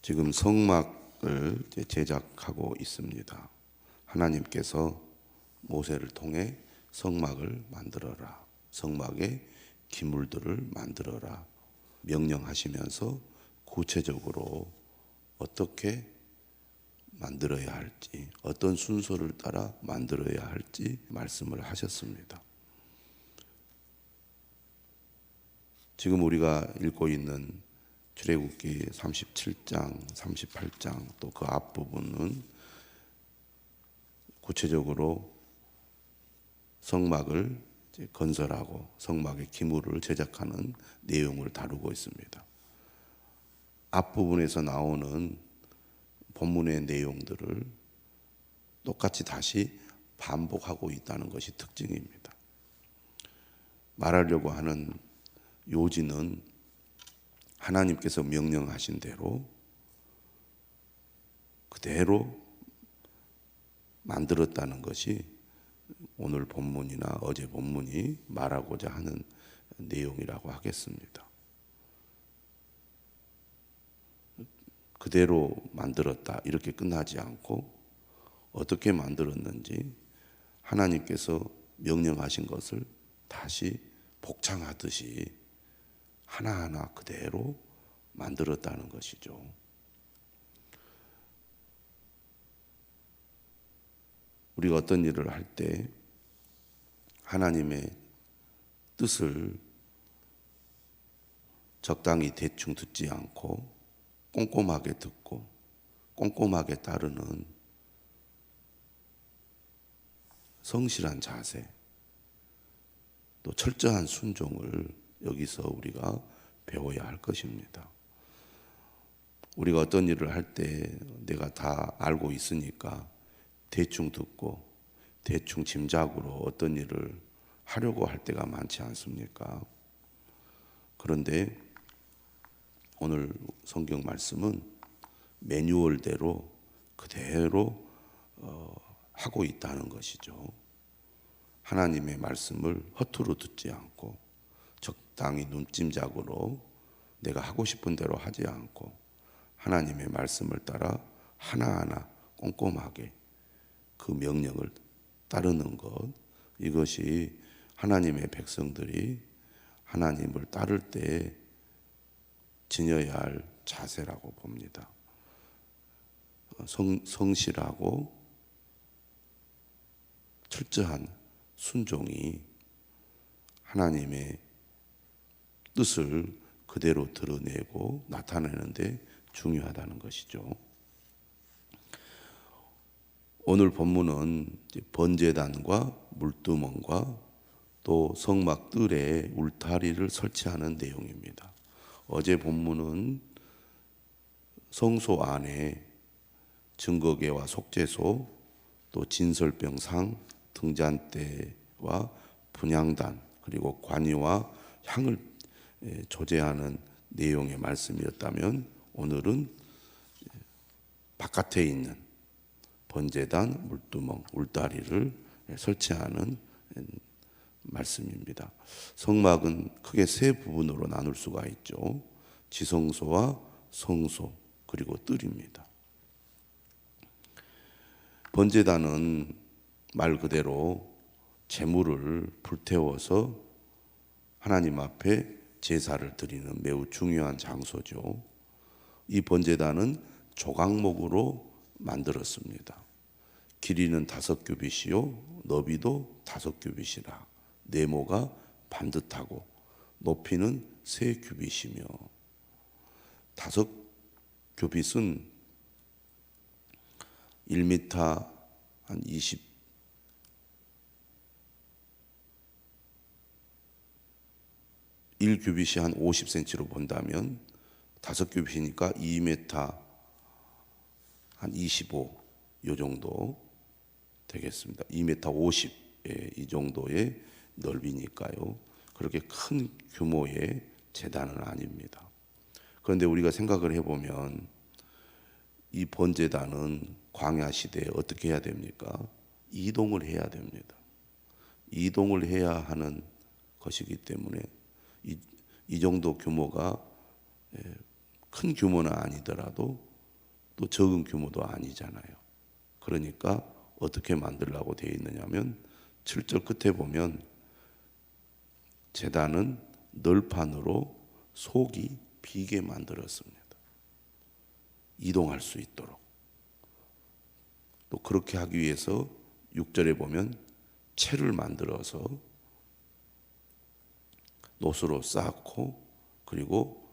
지금 성막을 제작하고 있습니다. 하나님께서 모세를 통해 성막을 만들어라, 성막의 기물들을 만들어라 명령하시면서 구체적으로 어떻게 만들어야 할지, 어떤 순서를 따라 만들어야 할지 말씀을 하셨습니다. 지금 우리가 읽고 있는 출애굽기 37장, 38장 또 그 앞부분은 구체적으로 성막을 건설하고 성막의 기물을 제작하는 내용을 다루고 있습니다. 앞부분에서 나오는 본문의 내용들을 똑같이 다시 반복하고 있다는 것이 특징입니다. 말하려고 하는 요지는 하나님께서 명령하신 대로 그대로 만들었다는 것이 오늘 본문이나 어제 본문이 말하고자 하는 내용이라고 하겠습니다. 그대로 만들었다 이렇게 끝나지 않고 어떻게 만들었는지 하나님께서 명령하신 것을 다시 복창하듯이 하나하나 그대로 만들었다는 것이죠. 우리가 어떤 일을 할 때 하나님의 뜻을 적당히 대충 듣지 않고 꼼꼼하게 듣고 꼼꼼하게 따르는 성실한 자세, 또 철저한 순종을 여기서 우리가 배워야 할 것입니다. 우리가 어떤 일을 할 때 내가 다 알고 있으니까 대충 듣고 대충 짐작으로 어떤 일을 하려고 할 때가 많지 않습니까? 그런데 오늘 성경 말씀은 매뉴얼대로 그대로 하고 있다는 것이죠. 하나님의 말씀을 허투루 듣지 않고 적당히 눈짐작으로 내가 하고 싶은 대로 하지 않고 하나님의 말씀을 따라 하나하나 꼼꼼하게 그 명령을 따르는 것, 이것이 하나님의 백성들이 하나님을 따를 때 지녀야 할 자세라고 봅니다. 성실하고 철저한 순종이 하나님의 뜻을 그대로 드러내고 나타내는데 중요하다는 것이죠. 오늘 본문은 번제단과 물두멍과 또 성막 뜰에 울타리를 설치하는 내용입니다. 어제 본문은 성소 안에 증거궤와 속죄소, 또 진설병상, 등잔대와 분향단, 그리고 관이와 향을 조제하는 내용의 말씀이었다면 오늘은 바깥에 있는 번제단, 물두멍, 울타리를 설치하는 말씀입니다. 성막은 크게 세 부분으로 나눌 수가 있죠. 지성소와 성소 그리고 뜰입니다. 번제단은 말 그대로 제물을 불태워서 하나님 앞에 제사를 드리는 매우 중요한 장소죠. 이 번제단은 조각목으로 만들었습니다. 길이는 5규빗이요 너비도 5규빗이라 네모가 반듯하고 높이는 3규빗이며 5규빗은 1m 한 1규빗이 한 50cm로 본다면 5규빗이니까 2m 한 25, 이 정도 되겠습니다. 2m 50, 이 정도의 넓이니까요. 그렇게 큰 규모의 제단은 아닙니다. 그런데 우리가 생각을 해보면 이 번제단은 광야 시대에 어떻게 해야 됩니까? 이동을 해야 됩니다. 이동을 해야 하는 것이기 때문에 이 정도 규모가 큰 규모는 아니더라도 또 적은 규모도 아니잖아요. 그러니까 어떻게 만들라고 되어 있느냐면 7절 끝에 보면 제단은 널판으로 속이 비게 만들었습니다. 이동할 수 있도록. 또 그렇게 하기 위해서 6절에 보면 채를 만들어서 노수로 쌓고 그리고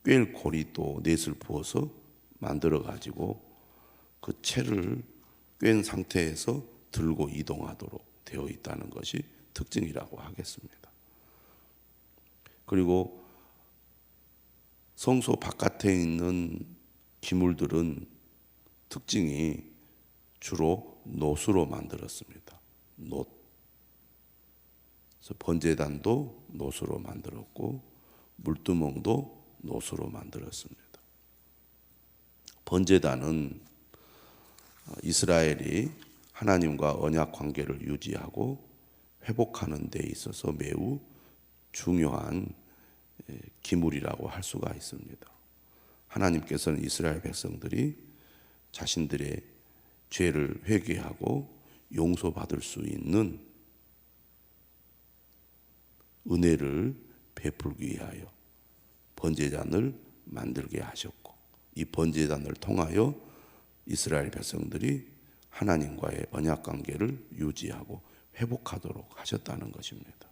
꿰일 고리 또 넷을 부어서 만들어 가지고 그 채를 꿰인 상태에서 들고 이동하도록 되어 있다는 것이 특징이라고 하겠습니다. 그리고 성소 바깥에 있는 기물들은 특징이 주로 노수로 만들었습니다. 그래서 번제단도 노수로 만들었고 물두멍도 노수로 만들었습니다. 번제단은 이스라엘이 하나님과 언약 관계를 유지하고 회복하는 데 있어서 매우 중요한 기물이라고 할 수가 있습니다. 하나님께서는 이스라엘 백성들이 자신들의 죄를 회개하고 용서받을 수 있는 은혜를 베풀기 위하여 번제단을 만들게 하셨고 이 번제단을 통하여 이스라엘 백성들이 하나님과의 언약 관계를 유지하고 회복하도록 하셨다는 것입니다.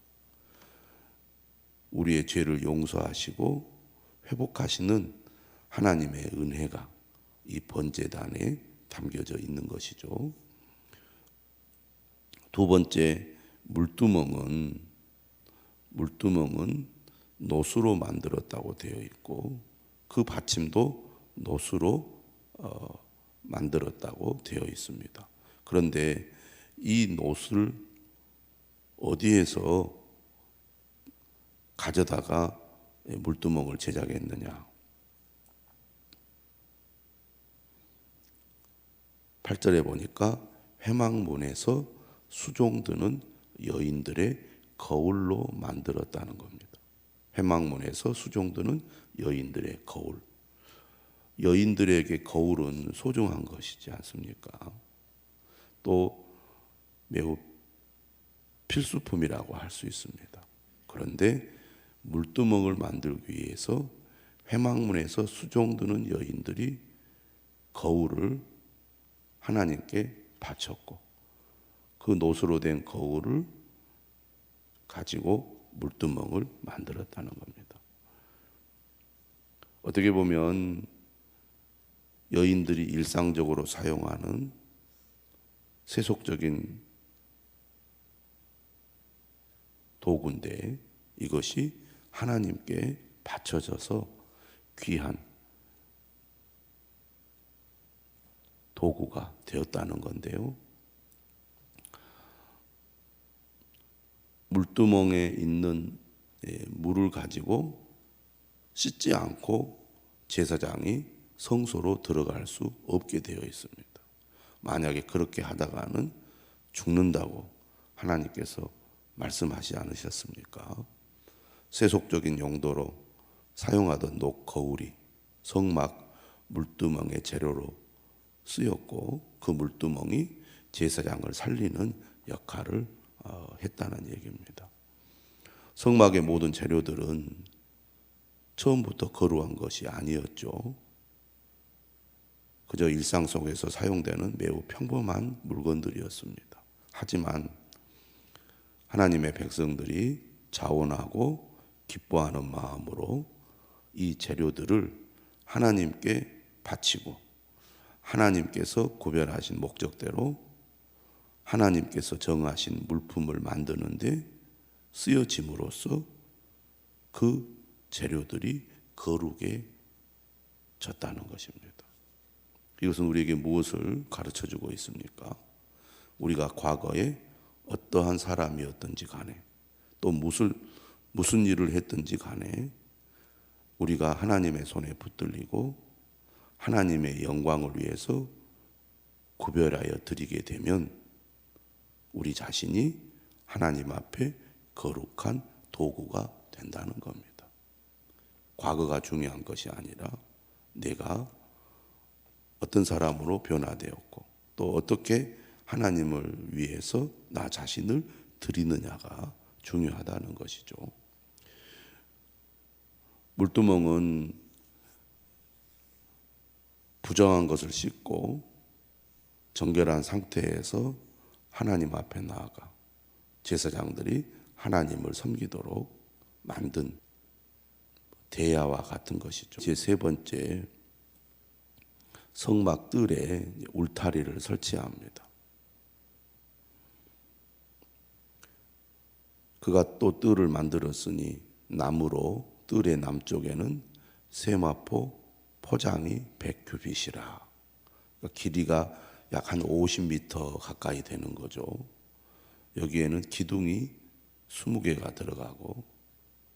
우리의 죄를 용서하시고 회복하시는 하나님의 은혜가 이 번제단에 담겨져 있는 것이죠. 두 번째, 물두멍은 노수로 만들었다고 되어 있고 그 받침도 노수로 만들었다고 되어 있습니다. 그런데 이 노수를 어디에서 가져다가 물두멍을 제작했느냐? 8절에 보니까 회막문에서 수종드는 여인들의 거울로 만들었다는 겁니다. 회막문에서 수종드는 여인들의 거울. 여인들에게 거울은 소중한 것이지 않습니까? 또 매우 필수품이라고 할 수 있습니다. 그런데 물두멍을 만들기 위해서 회막문에서 수종드는 여인들이 거울을 하나님께 바쳤고 그 노수로 된 거울을 가지고 물두멍을 만들었다는 겁니다. 어떻게 보면 여인들이 일상적으로 사용하는 세속적인 도구인데 이것이 하나님께 바쳐져서 귀한 도구가 되었다는 건데요. 물두멍에 있는 물을 가지고 씻지 않고 제사장이 성소로 들어갈 수 없게 되어 있습니다. 만약에 그렇게 하다가는 죽는다고 하나님께서 말씀하지 않으셨습니까? 세속적인 용도로 사용하던 녹거울이 성막 물두멍의 재료로 쓰였고 그 물두멍이 제사장을 살리는 역할을 했다는 얘기입니다. 성막의 모든 재료들은 처음부터 거루한 것이 아니었죠. 그저 일상 속에서 사용되는 매우 평범한 물건들이었습니다. 하지만 하나님의 백성들이 자원하고 기뻐하는 마음으로 이 재료들을 하나님께 바치고 하나님께서 구별하신 목적대로 하나님께서 정하신 물품을 만드는데 쓰여짐으로써 그 재료들이 거룩에 졌다는 것입니다. 이것은 우리에게 무엇을 가르쳐주고 있습니까? 우리가 과거에 어떠한 사람이었든지 간에 또 무슨 일을 했든지 간에 우리가 하나님의 손에 붙들리고 하나님의 영광을 위해서 구별하여 드리게 되면 우리 자신이 하나님 앞에 거룩한 도구가 된다는 겁니다. 과거가 중요한 것이 아니라 내가 어떤 사람으로 변화되었고 또 어떻게 하나님을 위해서 나 자신을 드리느냐가 중요하다는 것이죠. 물두멍은 부정한 것을 씻고 정결한 상태에서 하나님 앞에 나아가 제사장들이 하나님을 섬기도록 만든 대야와 같은 것이죠. 이제 세 번째, 성막 뜰에 울타리를 설치합니다. 그가 또 뜰을 만들었으니 나무로 뜰의 남쪽에는 세마포 포장이 100규빗이라. 그러니까 길이가 약 한 50m 가까이 되는 거죠. 여기에는 기둥이 20개가 들어가고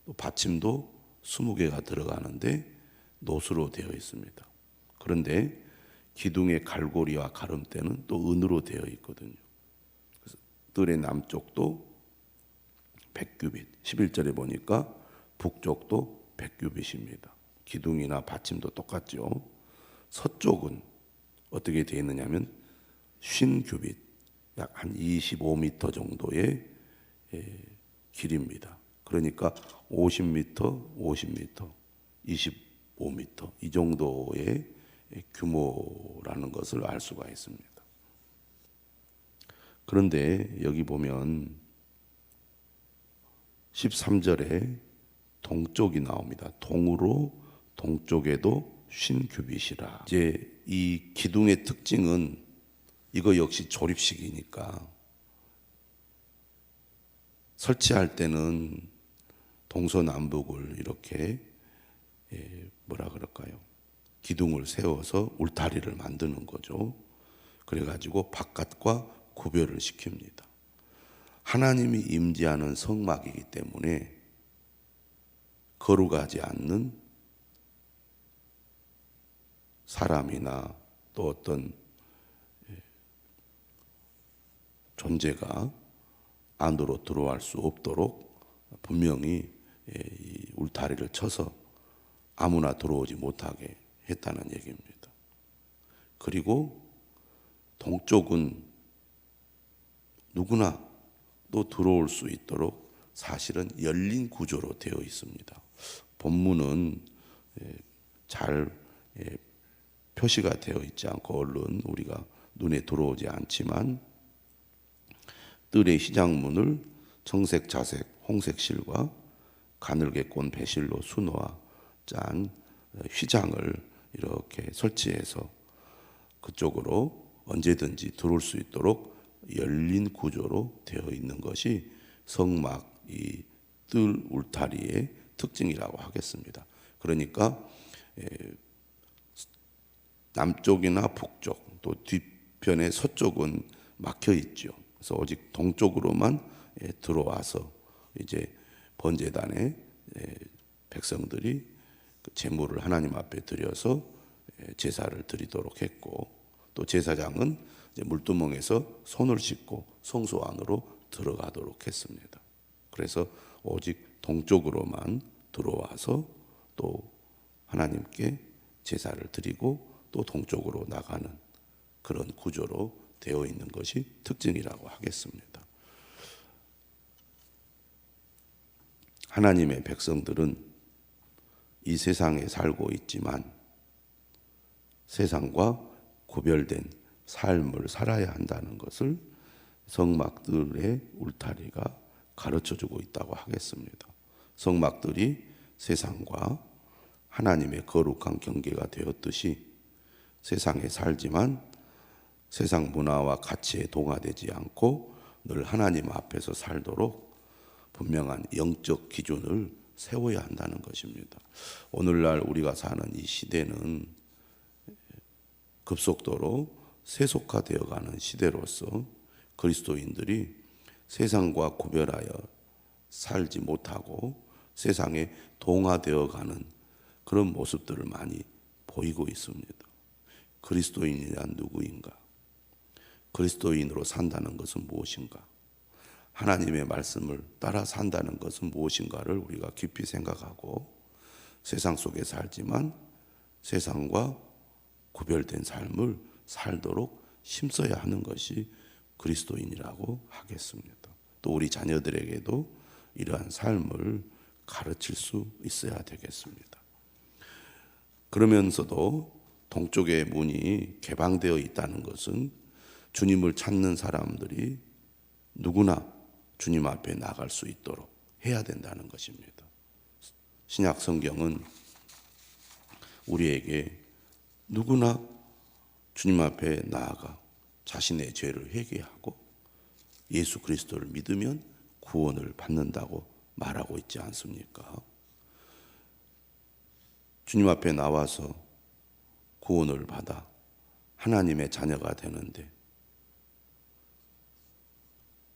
또 받침도 20개가 들어가는데 노수로 되어 있습니다. 그런데 기둥의 갈고리와 가름대는 또 은으로 되어 있거든요. 그래서 뜰의 남쪽도 100규빗, 11절에 보니까 북쪽도 100규빗입니다. 기둥이나 받침도 똑같죠. 서쪽은 어떻게 되어 있느냐면 50규빗, 약 한 25m 정도의 길입니다. 그러니까 50m, 50m, 25m 이 정도의 규모라는 것을 알 수가 있습니다. 그런데 여기 보면 13절에 동쪽이 나옵니다. 동으로 동쪽에도 50규빗이라. 이제 이 기둥의 특징은 이거 역시 조립식이니까 설치할 때는 동서남북을 이렇게 뭐라 그럴까요? 기둥을 세워서 울타리를 만드는 거죠. 그래가지고 바깥과 구별을 시킵니다. 하나님이 임재하는 성막이기 때문에 거룩하지 않는 사람이나 또 어떤 존재가 안으로 들어갈 수 없도록 분명히 이 울타리를 쳐서 아무나 들어오지 못하게 했다는 얘기입니다. 그리고 동쪽은 누구나 또 들어올 수 있도록 사실은 열린 구조로 되어 있습니다. 본문은 잘 표시가 되어 있지 않고 얼른 우리가 눈에 들어오지 않지만 뜰의 시장문을 청색, 자색, 홍색 실과 가늘게 꼰 배실로 수놓아 짠 휘장을 이렇게 설치해서 그쪽으로 언제든지 들어올 수 있도록 열린 구조로 되어 있는 것이 성막 이 뜰 울타리의 특징이라고 하겠습니다. 그러니까 남쪽이나 북쪽 또 뒤편의 서쪽은 막혀 있죠. 그래서 오직 동쪽으로만 들어와서 이제 번제단에 백성들이 제물을 하나님 앞에 드려서 제사를 드리도록 했고 또 제사장은 이제 물두멍에서 손을 씻고 성소 안으로 들어가도록 했습니다. 그래서 오직 동쪽으로만 들어와서 또 하나님께 제사를 드리고 또 동쪽으로 나가는 그런 구조로 되어 있는 것이 특징이라고 하겠습니다. 하나님의 백성들은 이 세상에 살고 있지만 세상과 구별된 삶을 살아야 한다는 것을 성막들의 울타리가 가르쳐주고 있다고 하겠습니다. 성막들이 세상과 하나님의 거룩한 경계가 되었듯이 세상에 살지만 세상 문화와 가치에 동화되지 않고 늘 하나님 앞에서 살도록 분명한 영적 기준을 세워야 한다는 것입니다. 오늘날 우리가 사는 이 시대는 급속도로 세속화되어가는 시대로서 그리스도인들이 세상과 구별하여 살지 못하고 세상에 동화되어가는 그런 모습들을 많이 보이고 있습니다. 그리스도인이란 누구인가? 그리스도인으로 산다는 것은 무엇인가? 하나님의 말씀을 따라 산다는 것은 무엇인가를 우리가 깊이 생각하고 세상 속에 살지만 세상과 구별된 삶을 살도록 힘써야 하는 것이 그리스도인이라고 하겠습니다. 또 우리 자녀들에게도 이러한 삶을 가르칠 수 있어야 되겠습니다. 그러면서도 동쪽의 문이 개방되어 있다는 것은 주님을 찾는 사람들이 누구나 주님 앞에 나갈 수 있도록 해야 된다는 것입니다. 신약 성경은 우리에게 누구나 주님 앞에 나아가 자신의 죄를 회개하고 예수 그리스도를 믿으면 구원을 받는다고 말하고 있지 않습니까? 주님 앞에 나와서 구원을 받아 하나님의 자녀가 되는데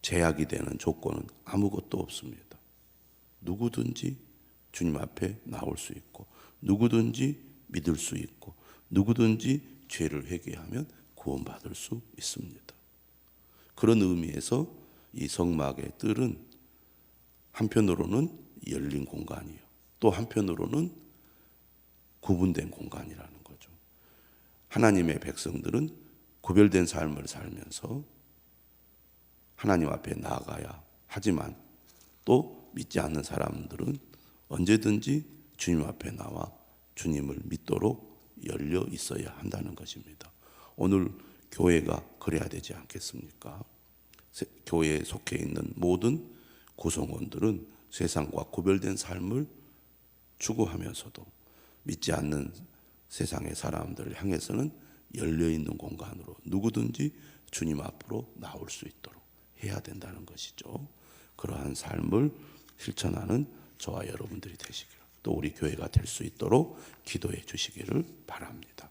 제약이 되는 조건은 아무것도 없습니다. 누구든지 주님 앞에 나올 수 있고 누구든지 믿을 수 있고 누구든지 죄를 회개하면 구원받을 수 있습니다. 그런 의미에서 이 성막의 뜰은 한편으로는 열린 공간이요, 또 한편으로는 구분된 공간이라는 거죠. 하나님의 백성들은 구별된 삶을 살면서 하나님 앞에 나아가야 하지만 또 믿지 않는 사람들은 언제든지 주님 앞에 나와 주님을 믿도록 열려 있어야 한다는 것입니다. 오늘 교회가 그래야 되지 않겠습니까? 교회에 속해 있는 모든 구성원들은 세상과 구별된 삶을 추구하면서도 믿지 않는 세상의 사람들을 향해서는 열려있는 공간으로 누구든지 주님 앞으로 나올 수 있도록 해야 된다는 것이죠. 그러한 삶을 실천하는 저와 여러분들이 되시기를, 또 우리 교회가 될 수 있도록 기도해 주시기를 바랍니다.